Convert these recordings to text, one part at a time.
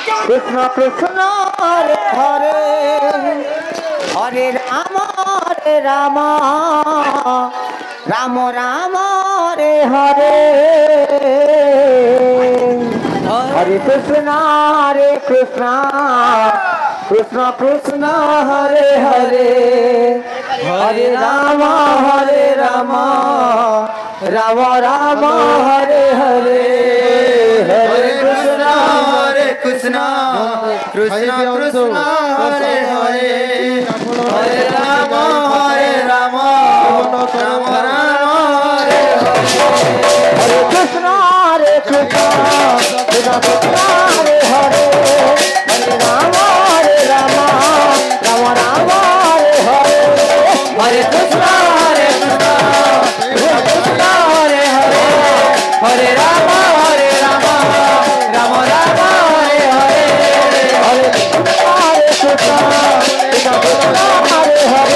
कृष्ण कृष्ण हरे हरे हरे राम राम राम हरे हरे हरे कृष्ण कृष्ण कृष्ण हरे हरे हरे राम राम राम हरे हरे हरे कृष्ण कृष्ण कृष्ण कृष्ण हरे हरे हरे राम राम राम हरे हरे कृष्ण कृष्ण कृष्ण हरे हरे हरे राम राम राम हरे हरे हरे कृष्ण कृष्ण कृष्ण हरे हरे हरे राम राम राम हरे हरे हरे कृष्ण कृष्ण कृष्ण हरे हरे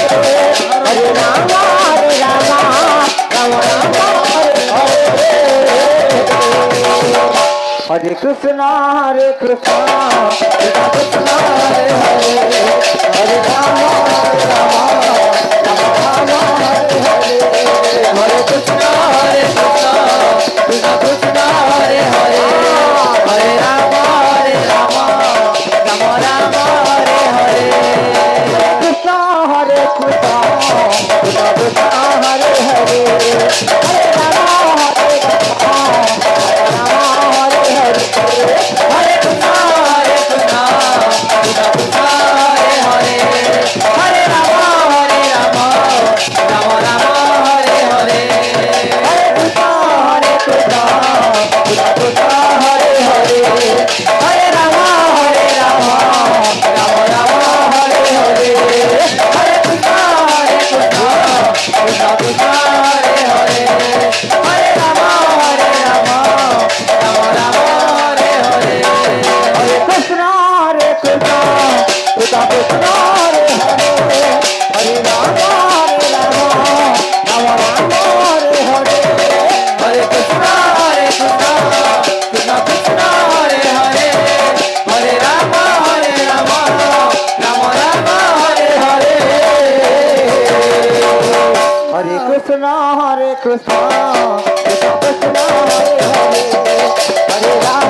हरे राम राम राम हरे हरे हरे कृष्ण कृष्ण कृष्ण हरे हरे हरे राम राम राम हरे हरे हरे कृष्ण कृष्ण कृष्ण हरे हरे हरे राम राम राम हरे हरे कृष्ण कृष्ण कृष्ण हरे हरे हरे राम हरे हरे हरे कृष्ण कृष्ण कृष्ण हरे हरे हरे राम राम राम हरे हरे हरे कृष्ण कृष्ण कृष्ण हरे हरे हरे राम राम राम हरे हरे हरे कृष्ण कृष्ण कृष्ण कृष्ण हरे हरे हरे राम राम राम हरे हरे हरे कृष्ण कृष्ण कृष्ण कृष्ण हरे हरे हरे राम राम राम हरे हरे हरे कृष्ण कृष्ण कृष्ण कृष्ण हरे हरे हरे राम राम राम हरे हरे हरे कृष्ण कृष्ण कृष्ण कृष्ण हरे हरे हरे राम राम राम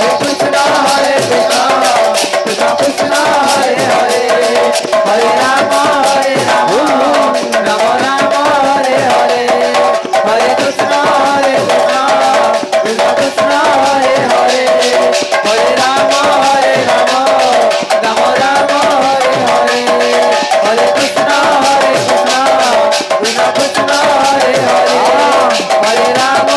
हरे कृष्ण कृष्ण कृष्ण कृष्ण हरे हरे हरे राम राम राम हरे हरे हरे कृष्ण कृष्ण कृष्ण कृष्ण हरे हरे हरे राम राम राम हरे हरे हरे कृष्ण कृष्ण कृष्ण कृष्ण हरे हरे हरे राम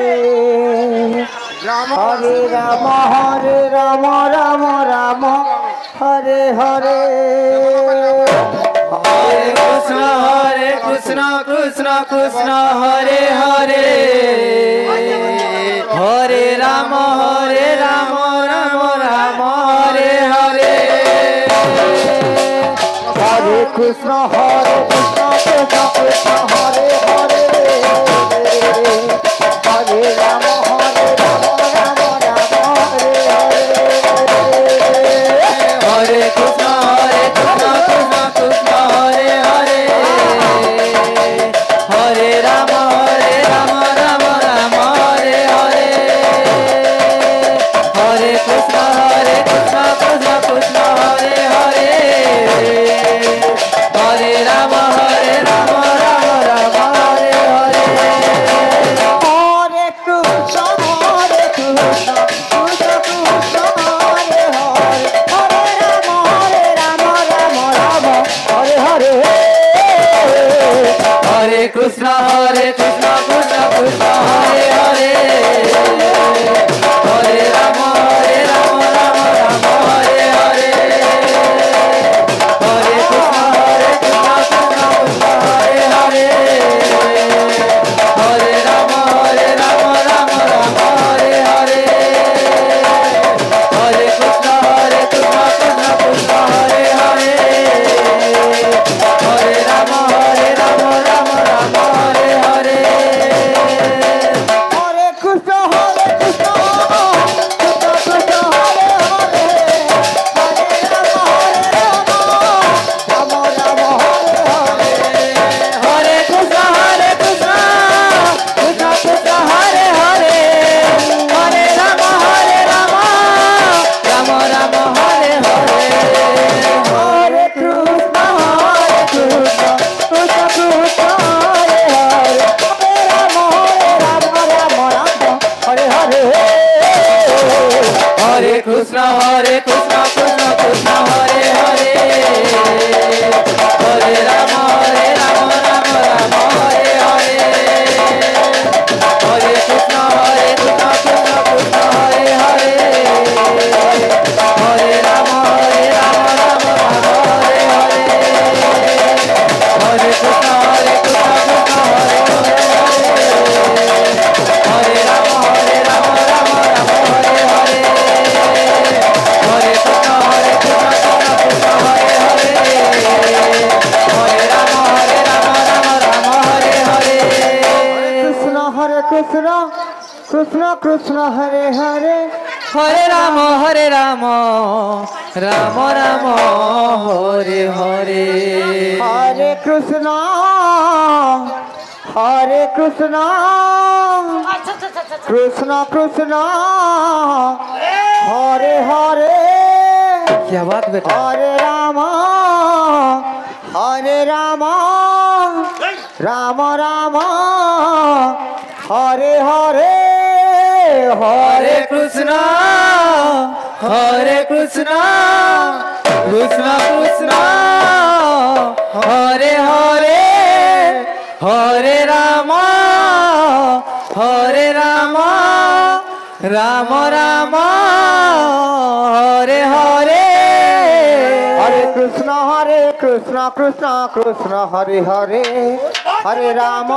राम राम हरे हरे हरे कृष्ण कृष्ण कृष्ण हरे हरे हरे राम राम राम हरे हरे हरे कृष्ण कृष्ण कृष्ण हरे हरे हरे राम राम राम हरे हरे हरे कृष्ण कृष्ण कृष्ण हरे हरे हरे राम राम राम हरे हरे हरे कृष्ण कृष्ण कृष्ण हरे हरे हरे राम राम राम हरे हरे हरे कृष्ण कृष्ण कृष्ण हरे हरे हरे राम राम राम हरे हरे हरे कृष्ण कृष्ण कृष्ण हरे हरे हरे राम राम राम हरे हरे हरे कृष्ण कृष्ण कृष्ण हरे हरे हरे राम राम राम हरे हरे हरे कृष्ण कृष्ण कृष्ण हरे हरे हरे राम राम राम हरे हरे हरे कृष्ण कृष्ण कृष्ण कृष्ण हरे हरे हरे राम राम राम हरे हरे हरे कृष्ण कृष्ण कृष्ण हरे हरे हरे राम राम राम हरे हरे हरे कृष्ण कृष्ण हरे हरे हरे राम राम राम हरे हरे हरे कृष्ण कृष्ण हरे हरे हरे राम राम राम हरे हरे कृष्ण हरे कृष्ण कृष्ण कृष्ण हरे हरे हरे राम राम राम हरे हरे हरे कृष्ण कृष्ण कृष्ण हरे हरे क्या बात बेटा हरे राम राम राम हरे हरे हरे कृष्ण कृष्ण कृष्ण हरे हरे हरे राम राम राम हरे हरे हरे कृष्ण कृष्ण कृष्ण हरे हरे हरे राम